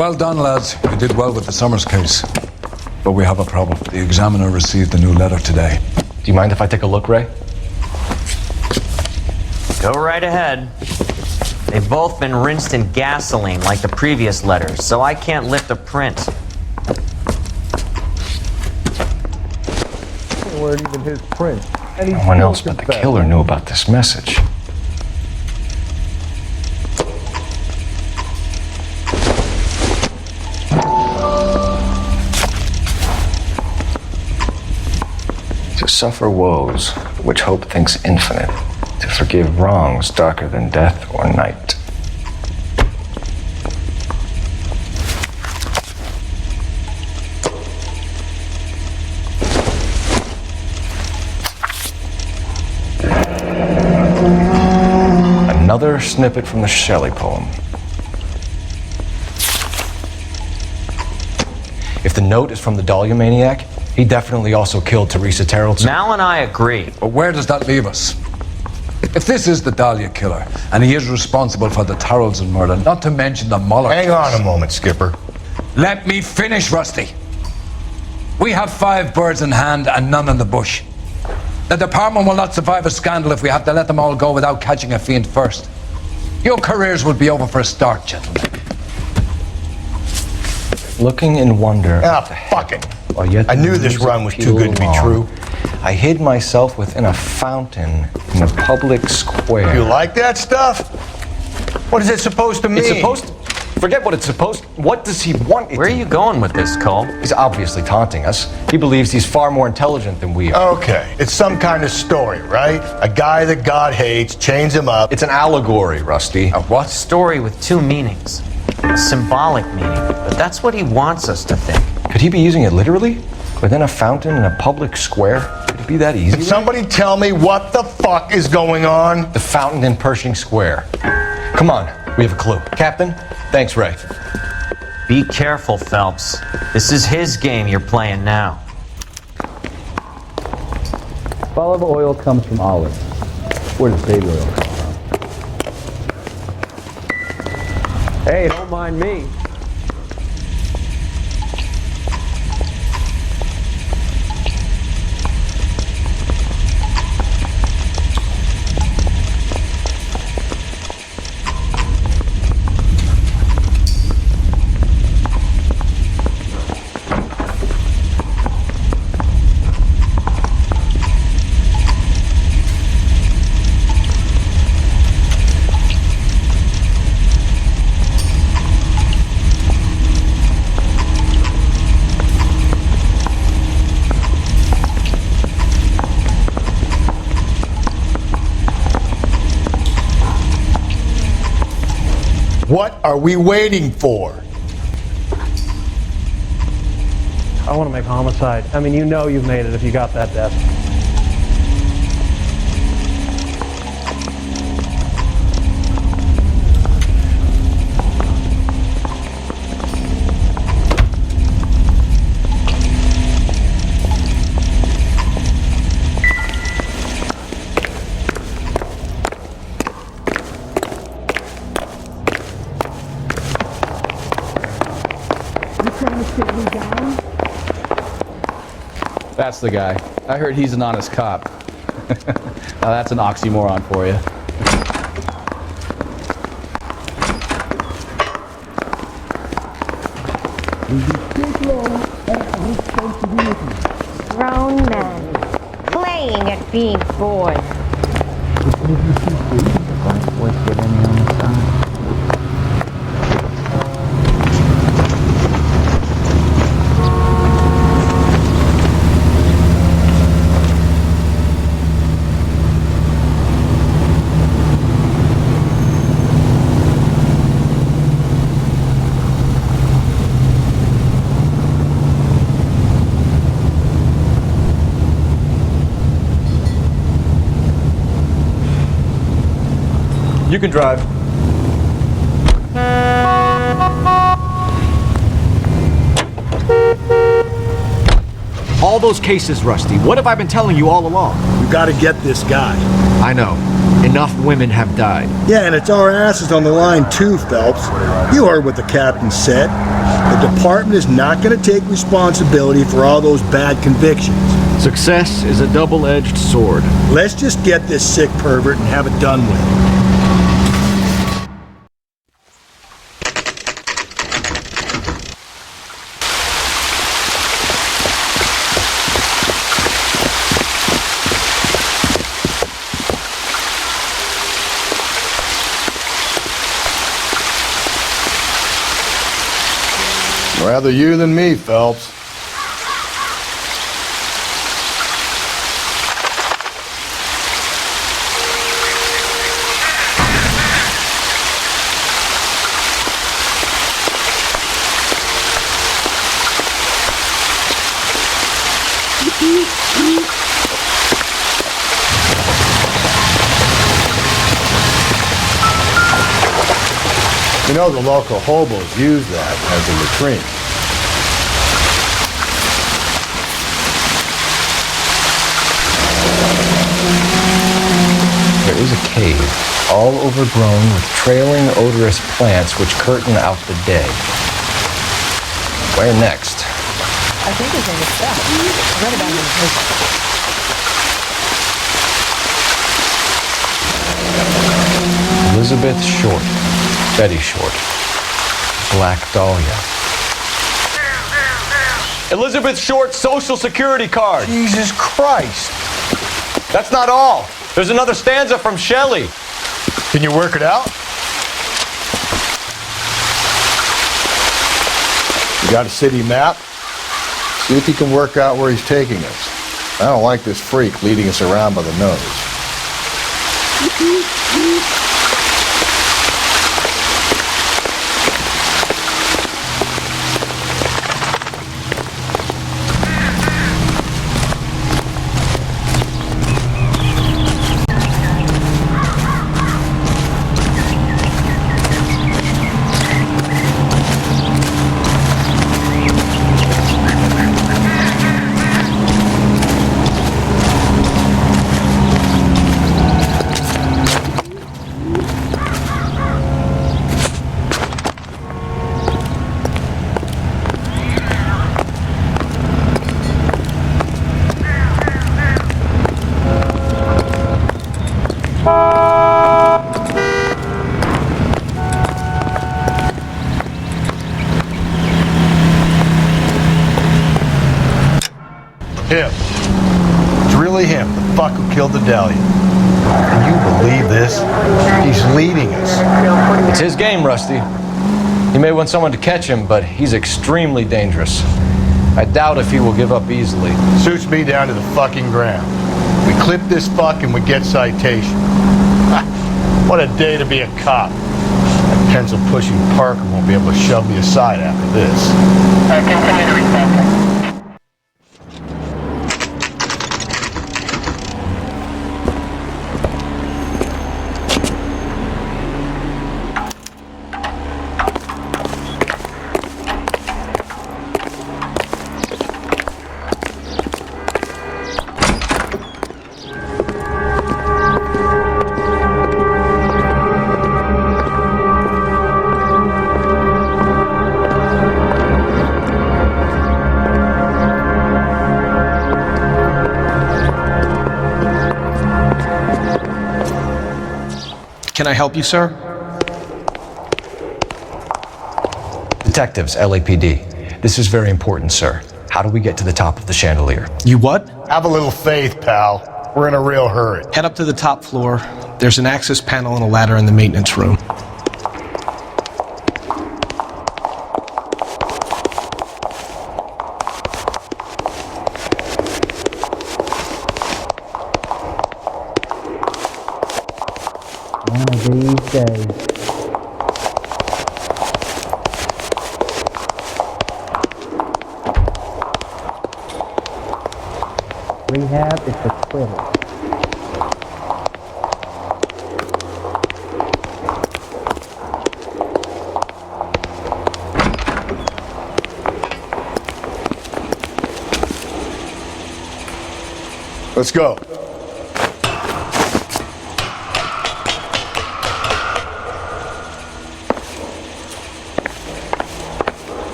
Well done, lads. You did well with the Summers case. But we have a problem. The examiner received a new letter today. Do you mind if I take a look, Ray? Go right ahead. They've both been rinsed in gasoline like the previous letters, so I can't lift a print. Weren't even his print. No one else but the killer knew about this message. To suffer woes which hope thinks infinite, to forgive wrongs darker than death or night. Another snippet from the Shelley poem. If the note is from the Dahlia maniac, he definitely also killed Teresa Terrellson. Mal and I agree. But where does that leave us? If this is the Dahlia killer, and he is responsible for the Terrellson murder, not to mention the Muller Hang case. on a moment, Skipper. Let me finish, Rusty. We have 5 birds in hand and none in the bush. The department will not survive a scandal if we have to let them all go without catching a fiend first. Your careers will be over for a start, gentlemen. Looking in wonder. Ah, fuck it. Yet I knew this run was too good to be true. I hid myself within a fountain in a public square. You like that stuff? What is it supposed to mean? It's supposed to... Forget what it's supposed to... What does he want it Where are you going with this, Cole? He's obviously taunting us. He believes he's far more intelligent than we are. Okay, it's some kind of story, right? A guy that God hates, chains him up. It's an allegory, Rusty. A what? Story with 2 meanings. A symbolic meaning, but that's what he wants us to think. Could he be using it literally? Within a fountain in a public square? Could it be that easy? Can somebody tell me what the fuck is going on? The fountain in Pershing Square. Come on, we have a clue. Captain, thanks, Ray. Be careful, Phelps. This is his game you're playing now. Olive oil comes from olives. Where does baby oil come from? Hey, don't mind me. What are we waiting for? I want to make homicide. I mean, you know you've made it if you got that death. That's the guy. I heard he's an honest cop. Now that's an oxymoron for you. Grown men playing at being bored. You can drive. All those cases, Rusty. What have I been telling you all along? You gotta get this guy. I know. Enough women have died. Yeah, and it's our asses on the line too, Phelps. You heard what the captain said. The department is not going to take responsibility for all those bad convictions. Success is a double-edged sword. Let's just get this sick pervert and have it done with. Rather you than me, Phelps. You know, the local hobos use that as a latrine. There is a cave, all overgrown with trailing, odorous plants which curtain out the day. Where next? I think his name is Seth. I read about him in prison. Elizabeth Short, Betty Short, Black Dahlia. Elizabeth Short's social security card. Jesus Christ. That's not all. There's another stanza from Shelley. Can you work it out? You got a city map? See if you can work out where he's taking us. I don't like this freak leading us around by the nose. Him. It's really him, the fuck who killed the Dahlia. Can you believe this? He's leading us. It's his game, Rusty. He may want someone to catch him, but he's extremely dangerous. I doubt if he will give up easily. Suits me down to the fucking ground. We clip this fuck and we get citation. What a day to be a cop. That pencil-pushing Parker won't be able to shove me aside after this. Continue to respect. Can I help you, sir? Detectives, LAPD. This is very important, sir. How do we get to the top of the chandelier? You what? Have a little faith, pal. We're in a real hurry. Head up to the top floor. There's an access panel and a ladder in the maintenance room. One of these days. Rehab is for quitters. Let's go.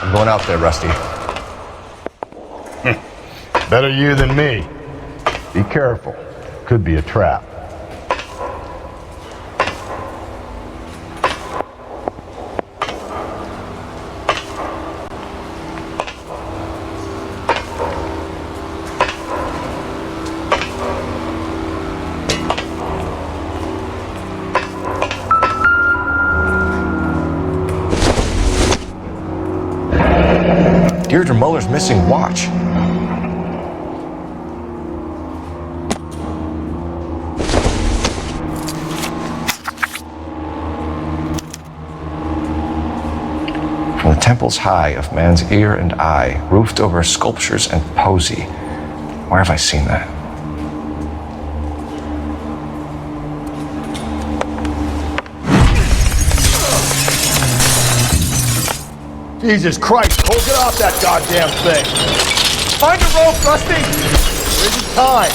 I'm going out there, Rusty. Better you than me. Be careful. Could be a trap. Deirdre Muller's missing watch. From the temples high of man's ear and eye, roofed over sculptures and poesy. Where have I seen that? Jesus Christ, Cole, get off that goddamn thing! Find a rope, Rusty! There isn't time.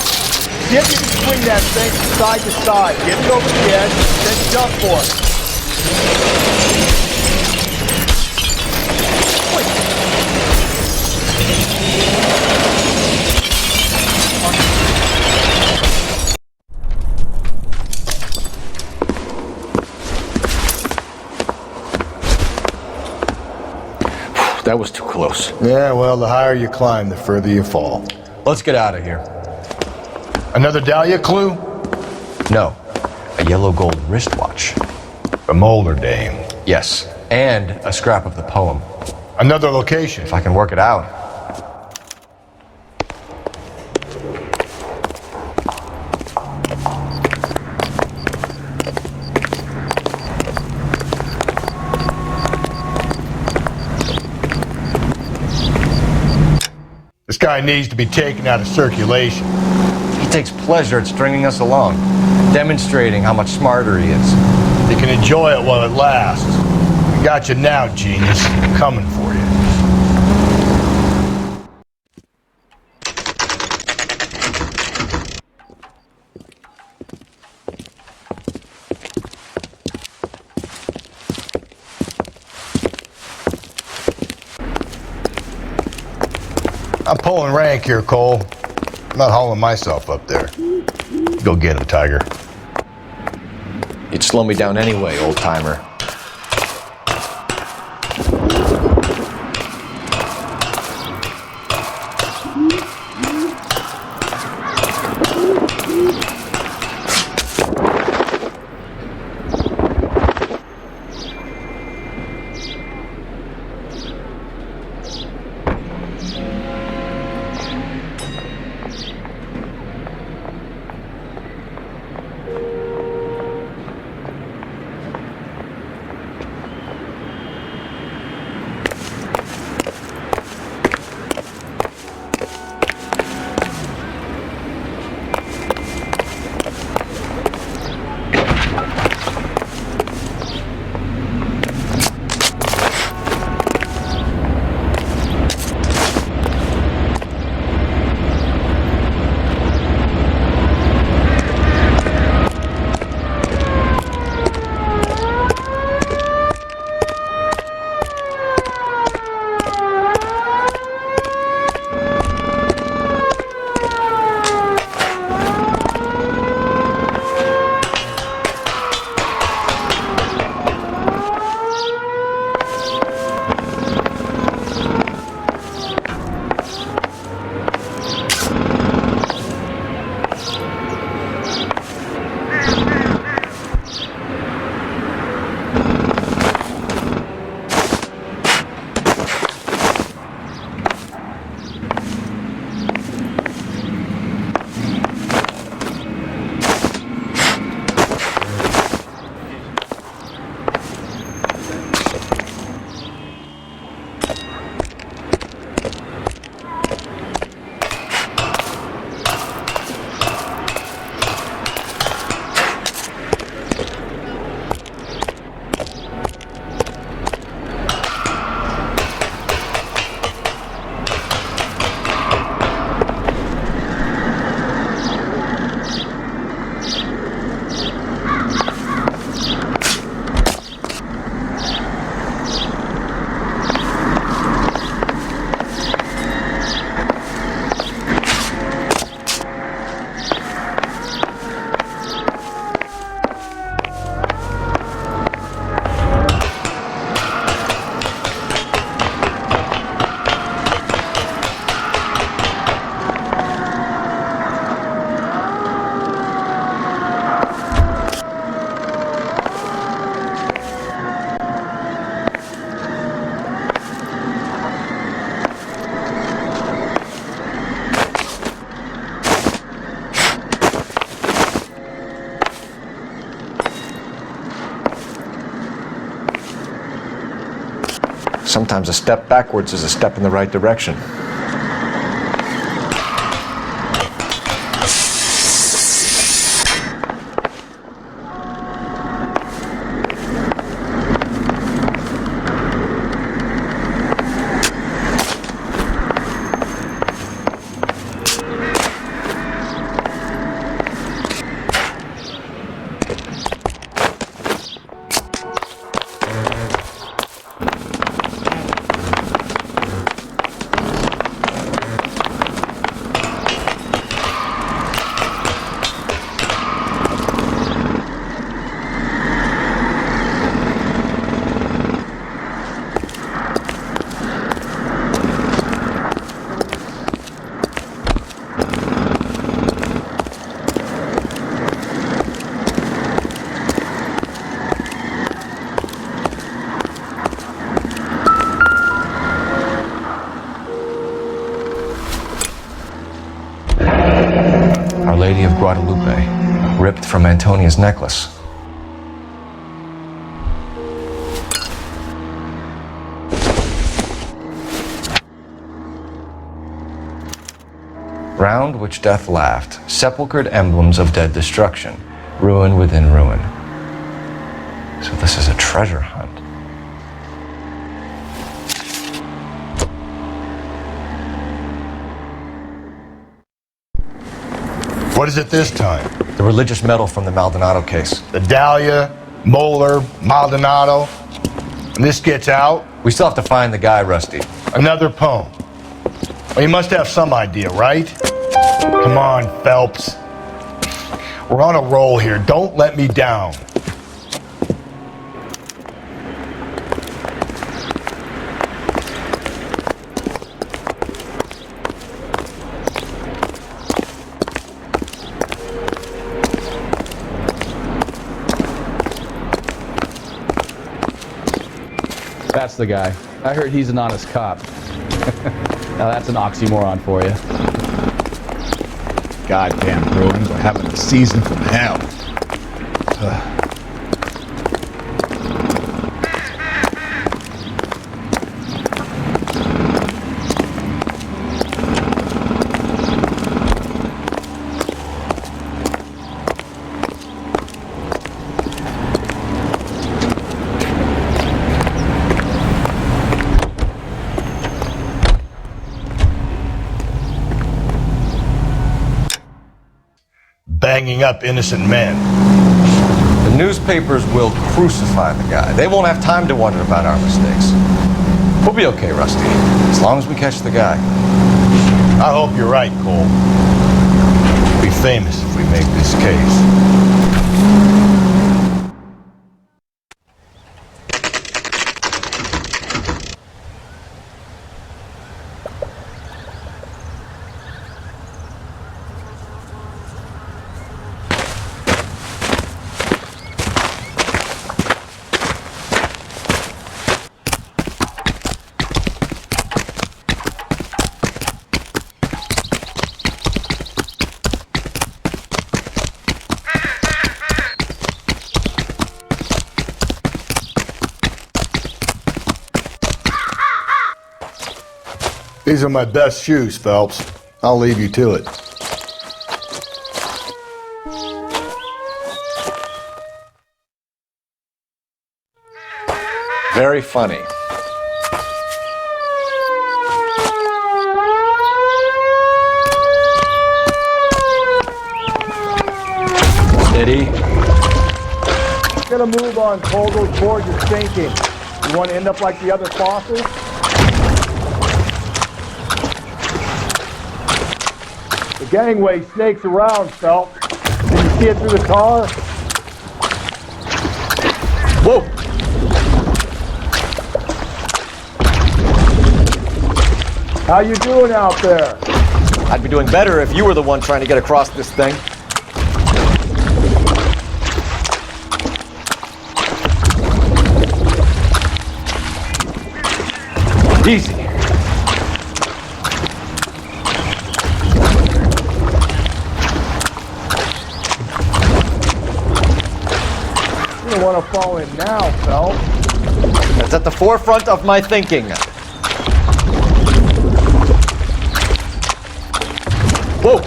See if you can swing that thing from side to side. Get it over the edge, then jump for it. That was too close. Yeah, well, the higher you climb, the further you fall. Let's get out of here. Another Dahlia clue? No. A yellow gold wristwatch. The Molar Dame. Yes. And a scrap of the poem. Another location. If I can work it out. This guy needs to be taken out of circulation. He takes pleasure at stringing us along, demonstrating how much smarter he is. You can enjoy it while it lasts. We got you now, genius. Coming for you. I'm pulling rank here, Cole. I'm not hauling myself up there. Go get him, Tiger. You'd slow me down anyway, old-timer. Sometimes a step backwards is a step in the right direction. Our Lady of Guadalupe, ripped from Antonia's necklace. Round which death laughed, sepulchred emblems of dead destruction, ruin within ruin. So this is a treasure hunt. What is it this time? The religious medal from the Maldonado case. The Dahlia, Moeller, Maldonado. And this gets out? We still have to find the guy, Rusty. Another poem. Well, you must have some idea, right? Come on, Phelps. We're on a roll here. Don't let me down. That's the guy. I heard he's an honest cop. Now that's an oxymoron for you. Goddamn Bruins are having a season from hell. Banging up innocent men. The newspapers will crucify the guy. They won't have time to wonder about our mistakes. We'll be okay, Rusty, as long as we catch the guy. I hope you're right, Cole. We'll be famous if we make this case. These are my best shoes, Phelps. I'll leave you to it. Very funny. Steady. Get a move on, Cole. Those boards are sinking. You want to end up like the other fossils? The gangway snakes around, Phelps. Can you see it through the tar? Whoa! How you doing out there? I'd be doing better if you were the one trying to get across this thing. Easy. You don't want to fall in now, Phelps. It's at the forefront of my thinking. Whoa!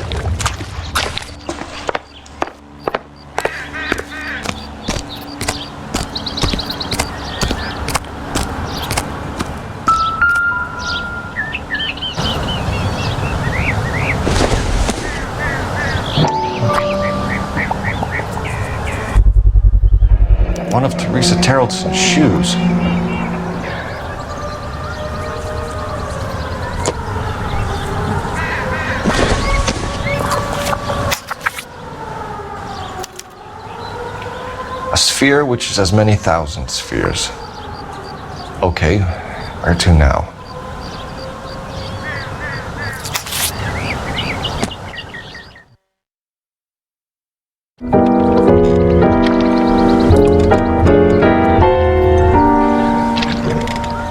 One of Teresa Terrelson's shoes. A sphere which is as many thousand spheres. Okay, where to now?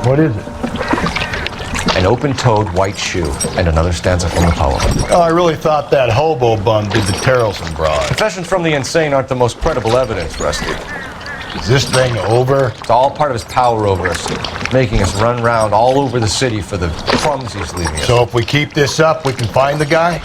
What is it? An open-toed white shoe, and another stanza from the poem. Oh, I really thought that hobo bum did the Terrelson broad. Confessions from the insane aren't the most credible evidence, Rusty. Is this thing over? It's all part of his power over us, making us run round all over the city for the crumbs he's leaving us. So if we keep this up, we can find the guy?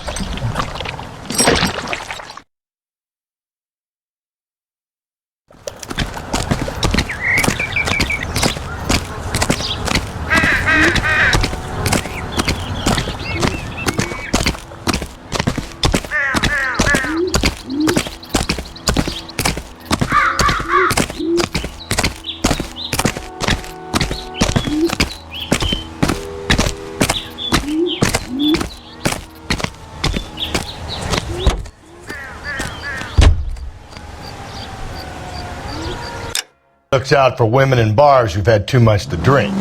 Looks out for women in bars who've had too much to drink.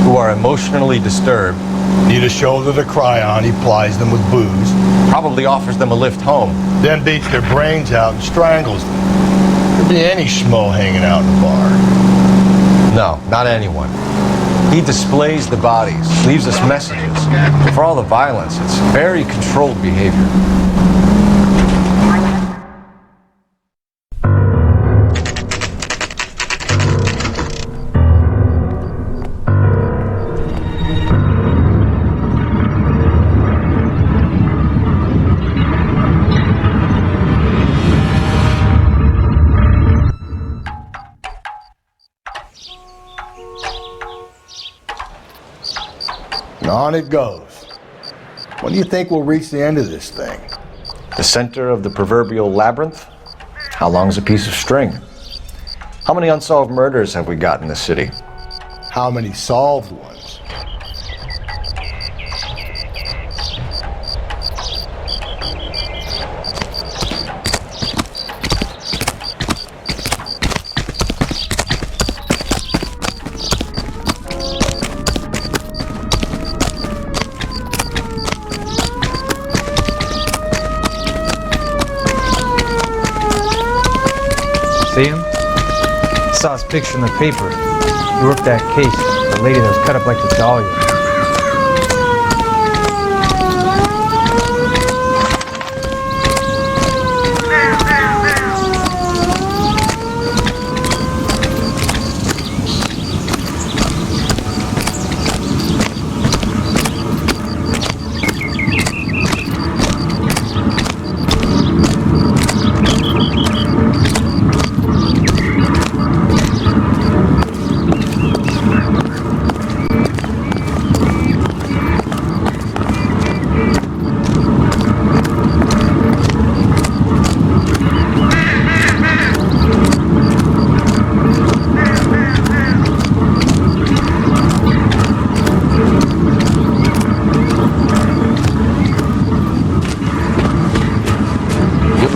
Who are emotionally disturbed. Need a shoulder to cry on, he plies them with booze. Probably offers them a lift home. Then beats their brains out and strangles them. Could be any schmo hanging out in the bar. No, not anyone. He displays the bodies, leaves us messages. For all the violence, it's very controlled behavior. On it goes. When do you think we'll reach the end of this thing? The center of the proverbial labyrinth? How long is a piece of string? How many unsolved murders have we got in this city? How many solved ones? See him? Saw his picture in the paper. He worked that case. The lady that was cut up like the dahlia.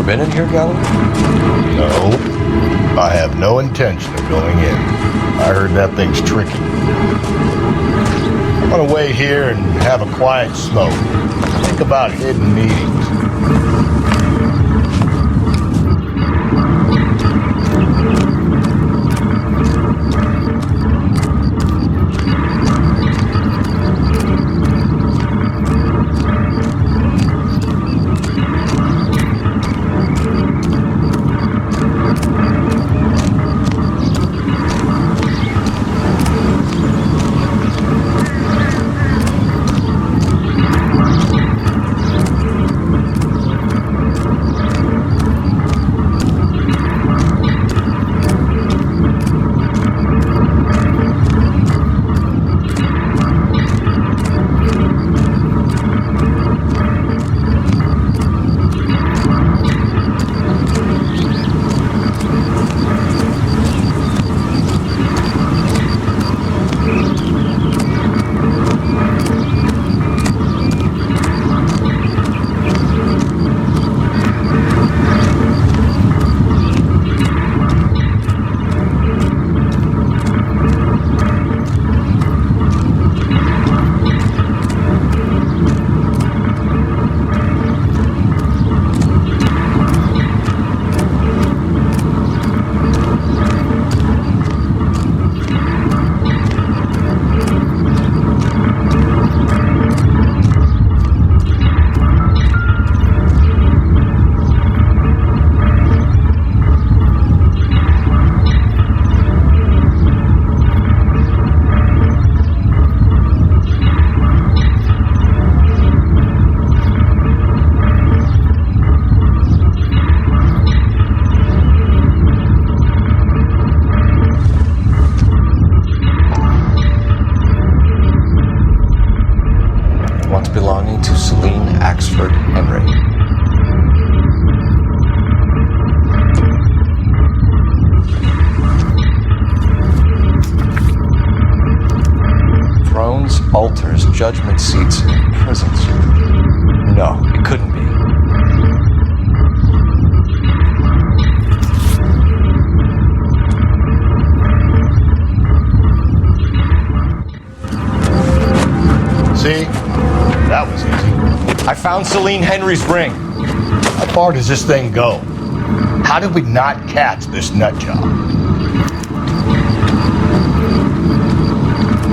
Been in here, Gallery? No. I have no intention of going in. I heard that thing's tricky. I'm gonna wait here and have a quiet smoke. Think about hidden meetings. Axford Henry. Thrones, altars, judgment seats, and prisons. No, it couldn't be. See? That was easy. I found Celine Henry's ring. How far does this thing go? How did we not catch this nut job?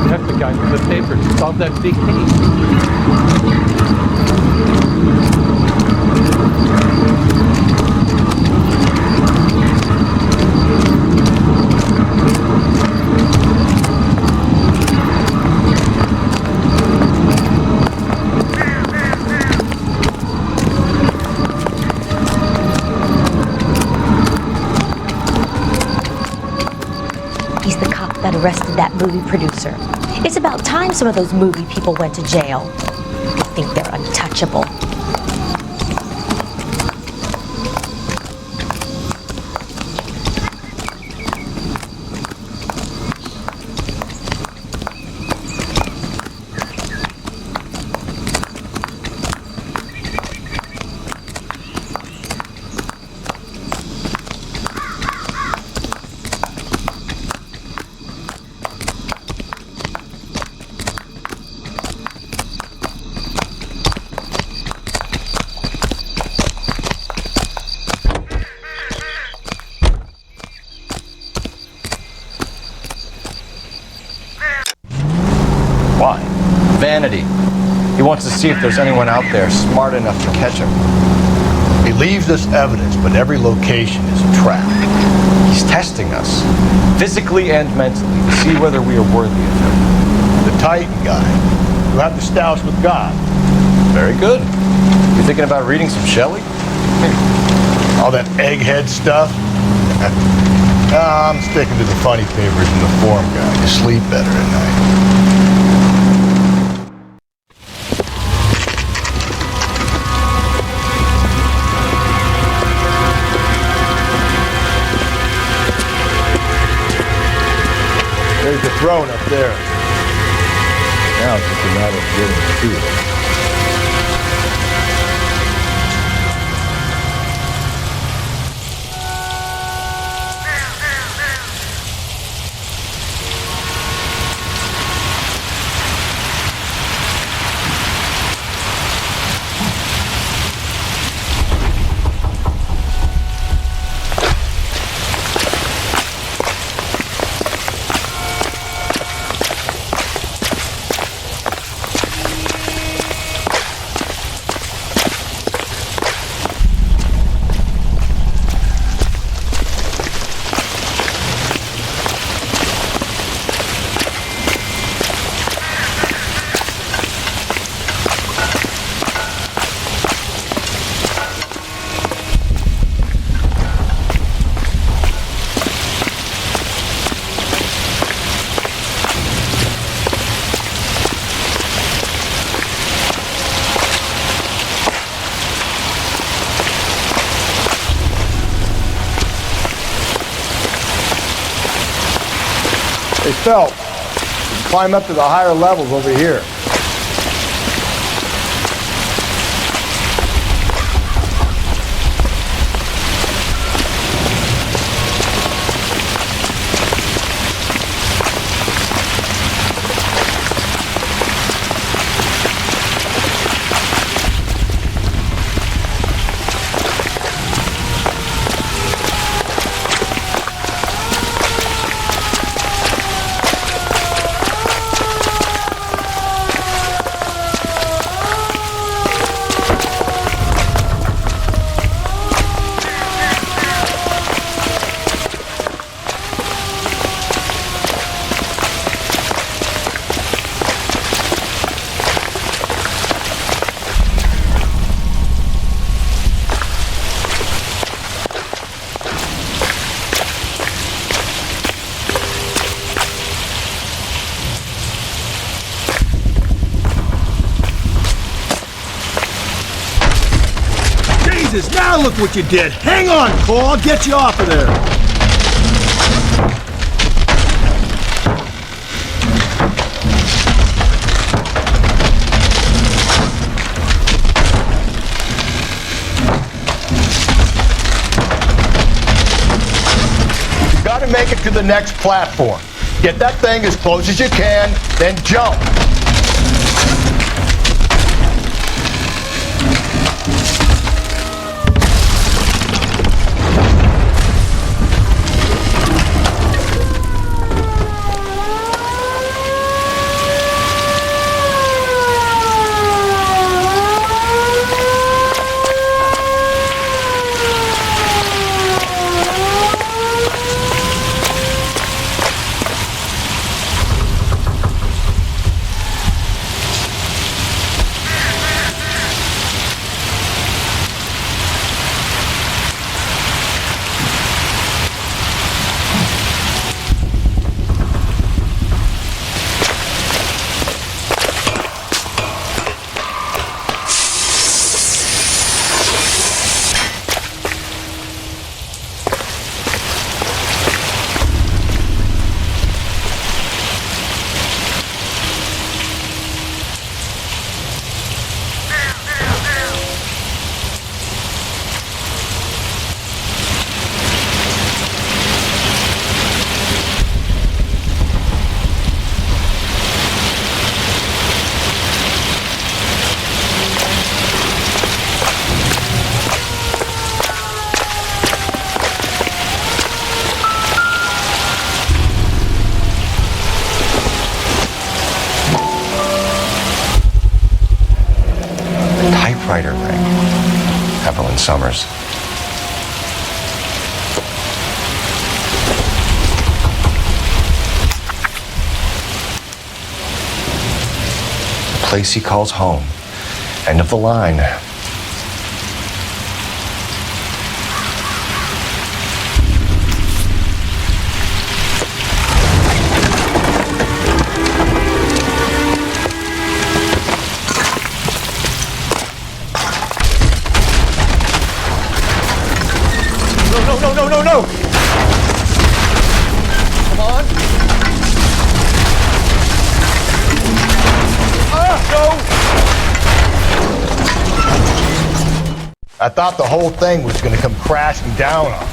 That's the guy from the paper to solve that big case. He's the cop that arrested that movie producer. It's about time some of those movie people went to jail. They think they're untouchable. Why? Vanity. He wants to see if there's anyone out there smart enough to catch him. He leaves us evidence, but every location is a trap. He's testing us, physically and mentally, to see whether we are worthy of him. The Titan guy, who have the stoush with God. Very good. You thinking about reading some Shelley? All that egghead stuff? I'm sticking to the funny papers and the form guide. You sleep better at night. There's the throne up there. Now it's just a matter of getting to it. Hey, Phelps, you can climb up to the higher levels over here. Jesus, now look what you did. Hang on, Cole, I'll get you off of there. You gotta make it to the next platform. Get that thing as close as you can, then jump. Typewriter ring. Evelyn Summers. The place he calls home. End of the line. No! Come on! No! I thought the whole thing was gonna come crashing down on him.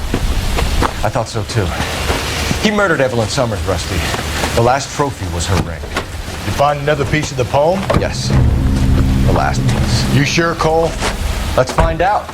I thought so too. He murdered Evelyn Summers, Rusty. The last trophy was her ring. You find another piece of the poem? Yes. The last piece. You sure, Cole? Let's find out.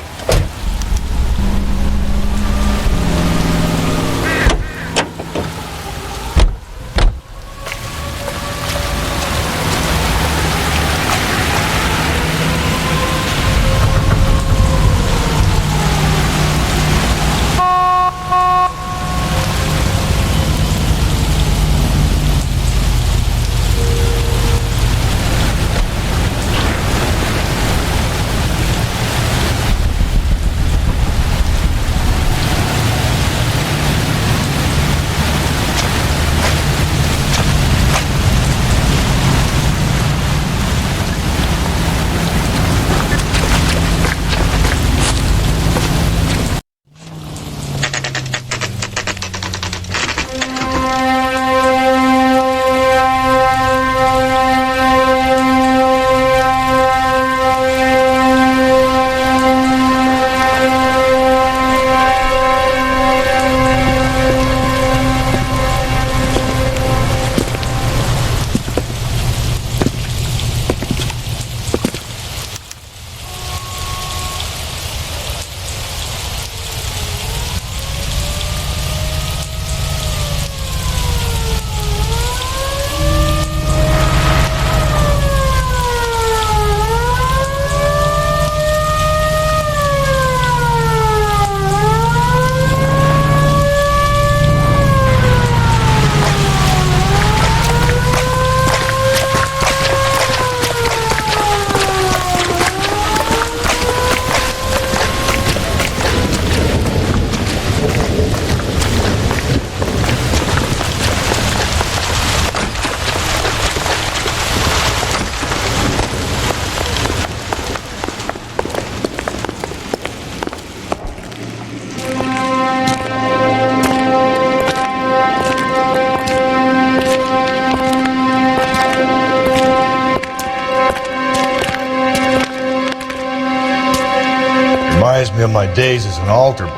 me of my days as an altar boy.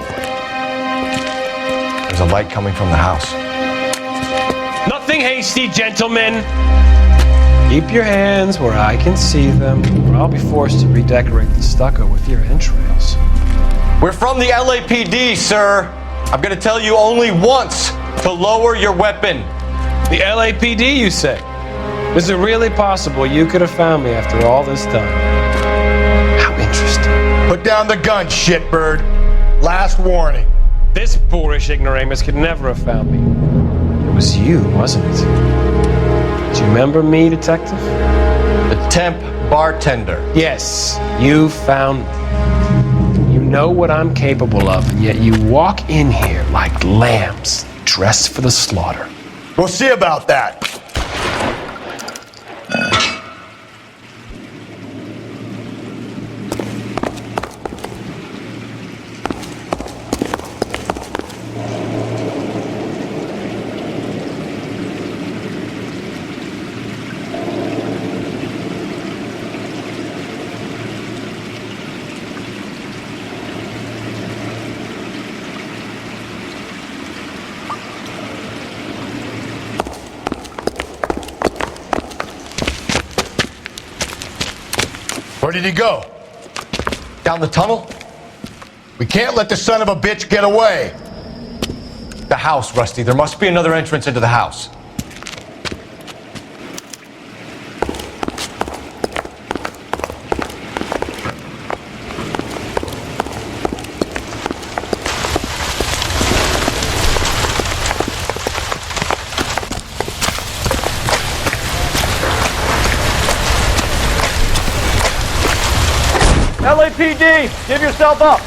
There's a light coming from the house. Nothing hasty, gentlemen. Keep your hands where I can see them, or I'll be forced to redecorate the stucco with your entrails. We're from the LAPD, sir. I'm gonna tell you only once to lower your weapon. The LAPD, you say? Is it really possible you could have found me after all this time? How interesting. Put down the gun, shitbird. Last warning. This boorish ignoramus could never have found me. It was you, wasn't it? Do you remember me, detective? The temp bartender. Yes, you found me. You know what I'm capable of, and yet you walk in here like lambs dressed for the slaughter. We'll see about that. Where did he go? Down the tunnel? We can't let the son of a bitch get away. The house, Rusty. There must be another entrance into the house. LAPD, give yourself up.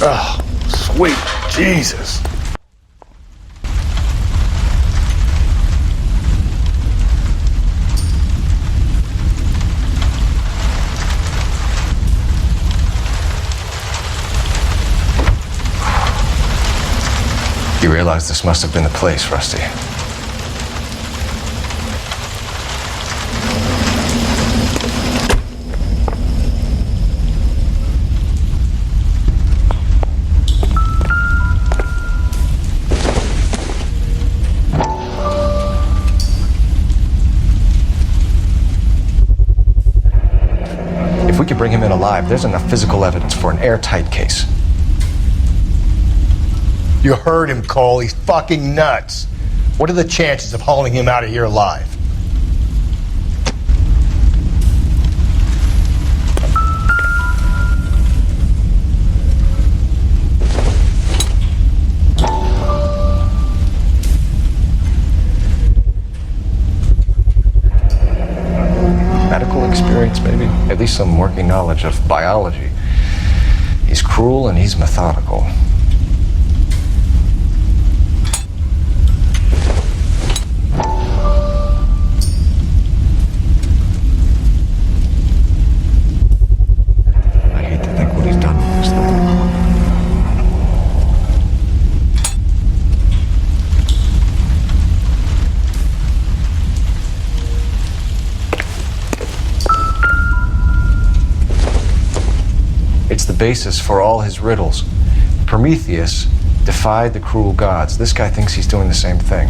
Oh, sweet Jesus. You realize this must have been the place, Rusty. If we could bring him in alive, there's enough physical evidence for an airtight case. You heard him, Cole. He's fucking nuts. What are the chances of hauling him out of here alive? Medical experience, maybe? At least some working knowledge of biology. He's cruel and he's methodical. I hate to think what he's done with this thing. It's the basis for all his riddles. Prometheus defied the cruel gods. This guy thinks he's doing the same thing.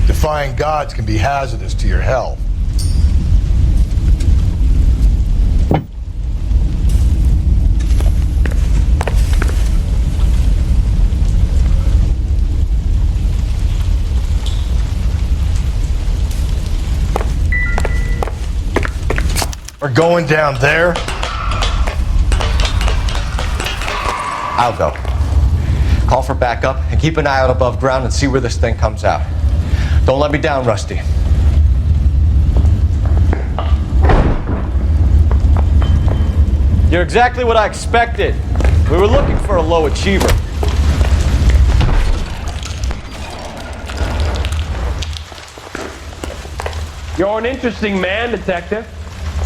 Defying gods can be hazardous to your health. We're going down there. I'll go. Call for backup and keep an eye out above ground and see where this thing comes out. Don't let me down, Rusty. You're exactly what I expected. We were looking for a low achiever. You're an interesting man, Detective.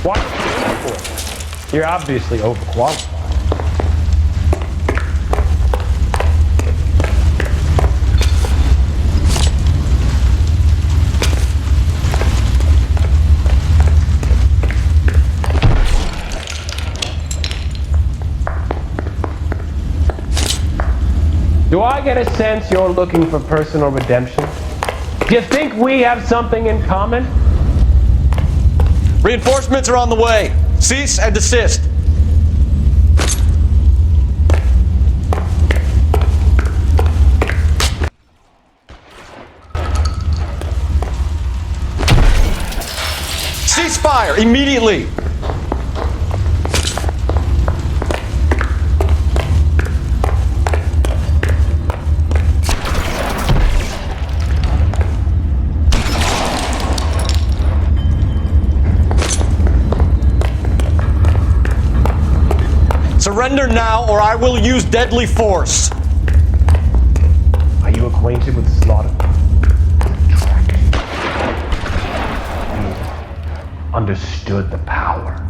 What are you looking for? You're obviously overqualified. Do I get a sense you're looking for personal redemption? Do you think we have something in common? Reinforcements are on the way. Cease and desist. Cease fire immediately. Surrender now, or I will use deadly force. Are you acquainted with slaughter? You understood the power.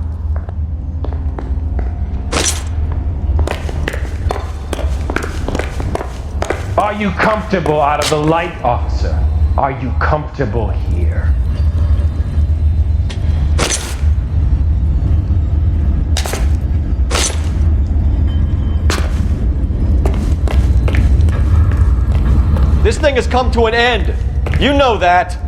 Are you comfortable out of the light, officer? Are you comfortable here? This thing has come to an end. You know that.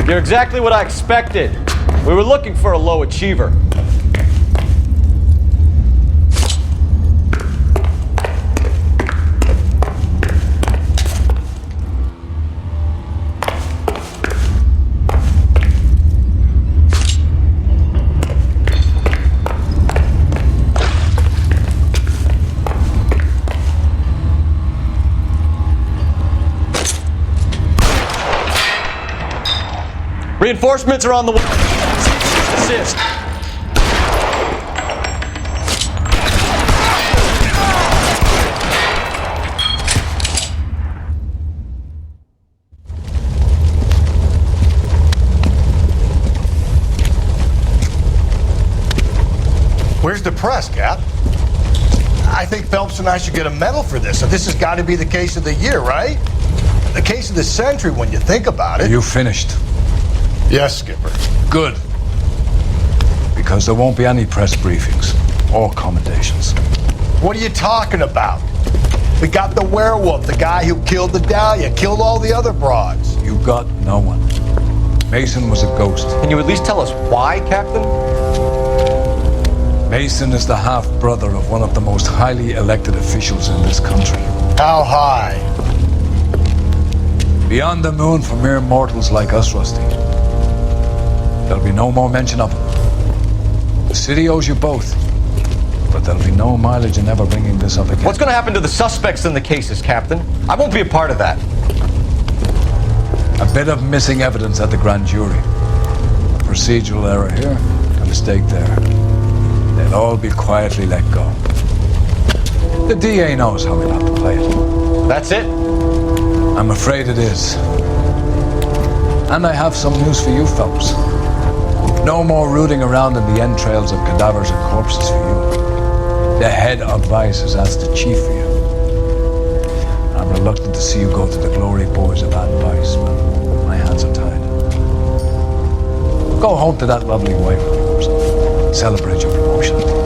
You're exactly what I expected. We were looking for a low achiever. Reinforcements are on the way. Assist. Where's the press, Cap? I think Phelps and I should get a medal for this. So this has got to be the case of the year, right? The case of the century when you think about it. You finished? Yes, Skipper. Good. Because there won't be any press briefings or commendations. What are you talking about? We got the werewolf, the guy who killed the Dahlia, killed all the other broads. You got no one. Mason was a ghost. Can you at least tell us why, Captain? Mason is the half-brother of one of the most highly elected officials in this country. How high? Beyond the moon for mere mortals like us, Rusty. There'll be no more mention of him. The city owes you both, but there'll be no mileage in ever bringing this up again. What's going to happen to the suspects in the cases, Captain? I won't be a part of that. A bit of missing evidence at the grand jury. A procedural error here, and mistake there, they'll all be quietly let go. The DA knows how we'll have to play it. That's it? I'm afraid it is. And I have some news for you folks. No more rooting around in the entrails of cadavers and corpses for you. The head of Vice has asked the chief for you. I'm reluctant to see you go to the glory boys of that Vice, but my hands are tied. Go home to that lovely wife of yours. Celebrate your promotion.